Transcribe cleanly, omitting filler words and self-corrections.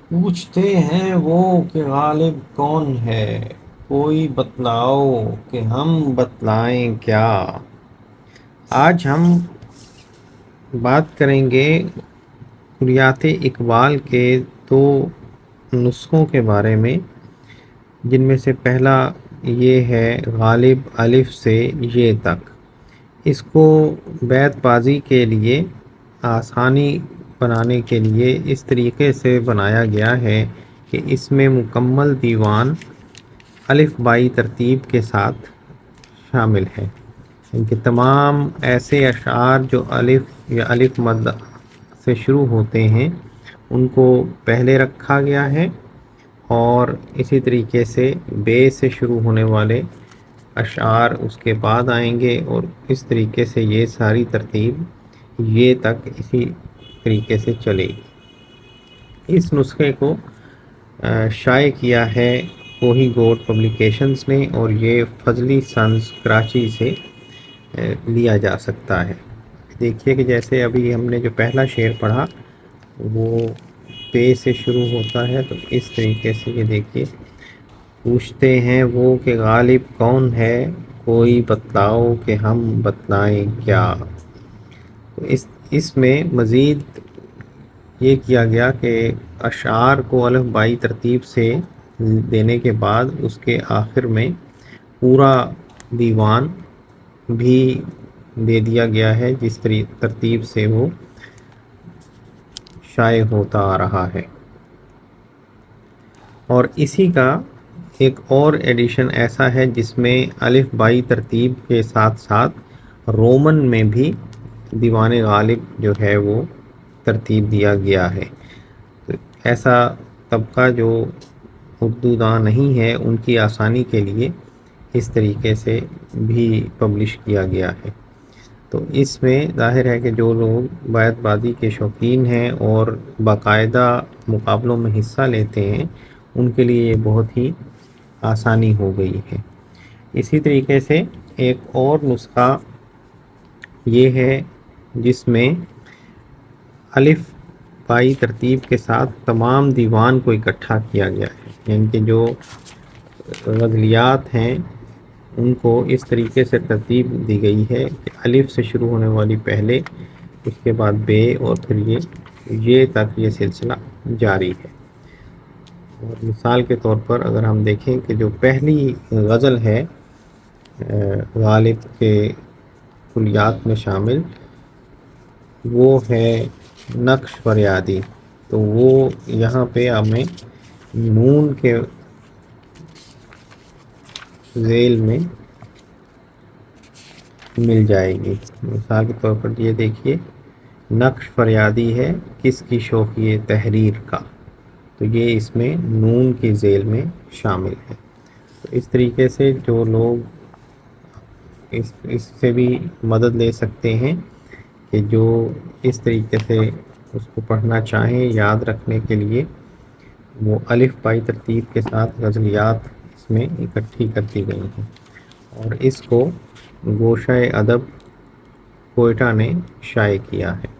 پوچھتے ہیں وہ کہ غالب کون ہے، کوئی بتلاؤ کہ ہم بتلائیں کیا۔ آج ہم بات کریں گے کلیات اقبال کے دو نسخوں کے بارے میں، جن میں سے پہلا یہ ہے غالب الف سے یہ تک۔ اس کو بیت بازی کے لیے آسانی بنانے کے لیے اس طریقے سے بنایا گیا ہے کہ اس میں مکمل دیوان الف بائی ترتیب کے ساتھ شامل ہے۔ ان کے تمام ایسے اشعار جو الف یا الف مد سے شروع ہوتے ہیں ان کو پہلے رکھا گیا ہے، اور اسی طریقے سے بے سے شروع ہونے والے اشعار اس کے بعد آئیں گے، اور اس طریقے سے یہ ساری ترتیب یہ تک اسی طریقے سے چلے گی۔ اس نسخے کو شائع کیا ہے کوہی گوٹ پبلیکیشنز نے، اور یہ فضلی سنز کراچی سے لیا جا سکتا ہے۔ دیکھیے کہ جیسے ابھی ہم نے جو پہلا شعر پڑھا وہ پے سے شروع ہوتا ہے، تو اس طریقے سے یہ دیکھیے، پوچھتے ہیں وہ کہ غالب کون ہے، کوئی بتلاؤ کہ ہم بتلائیں کیا۔ تو اس میں مزید یہ کیا گیا کہ اشعار کو الف بائی ترتیب سے دینے کے بعد اس کے آخر میں پورا دیوان بھی دے دیا گیا ہے جس ترتیب سے وہ شائع ہوتا آ رہا ہے۔ اور اسی کا ایک اور ایڈیشن ایسا ہے جس میں الف بائی ترتیب کے ساتھ ساتھ رومن میں بھی دیوان غالب جو ہے وہ ترتیب دیا گیا ہے۔ ایسا طبقہ جو اردو داں نہیں ہے ان کی آسانی کے لیے اس طریقے سے بھی پبلش کیا گیا ہے۔ تو اس میں ظاہر ہے کہ جو لوگ بیت بازی کے شوقین ہیں اور باقاعدہ مقابلوں میں حصہ لیتے ہیں ان کے لیے یہ بہت ہی آسانی ہو گئی ہے۔ اسی طریقے سے ایک اور نسخہ یہ ہے جس میں الف بائی ترتیب کے ساتھ تمام دیوان کو اکٹھا کیا گیا ہے، یعنی کہ جو غزلیات ہیں ان کو اس طریقے سے ترتیب دی گئی ہے کہ الف سے شروع ہونے والی پہلے، اس کے بعد بے، اور پھر یہ تک یہ سلسلہ جاری ہے۔ اور مثال کے طور پر اگر ہم دیکھیں کہ جو پہلی غزل ہے غالب کے کلیات میں شامل، وہ ہے نقش فریادی، تو وہ یہاں پہ ہمیں نون کے ذیل میں مل جائے گی۔ مثال کے طور پر یہ دیکھیے، نقش فریادی ہے کس کی شوخی تحریر کا، تو یہ اس میں نون کی ذیل میں شامل ہے۔ تو اس طریقے سے جو لوگ اس سے بھی مدد لے سکتے ہیں کہ جو اس طریقے سے اس کو پڑھنا چاہیں یاد رکھنے کے لیے، وہ الف بائی ترتیب کے ساتھ غزلیات اس میں اکٹھی کر دی گئی ہیں، اور اس کو گوشہ ادب کوئٹہ نے شائع کیا ہے۔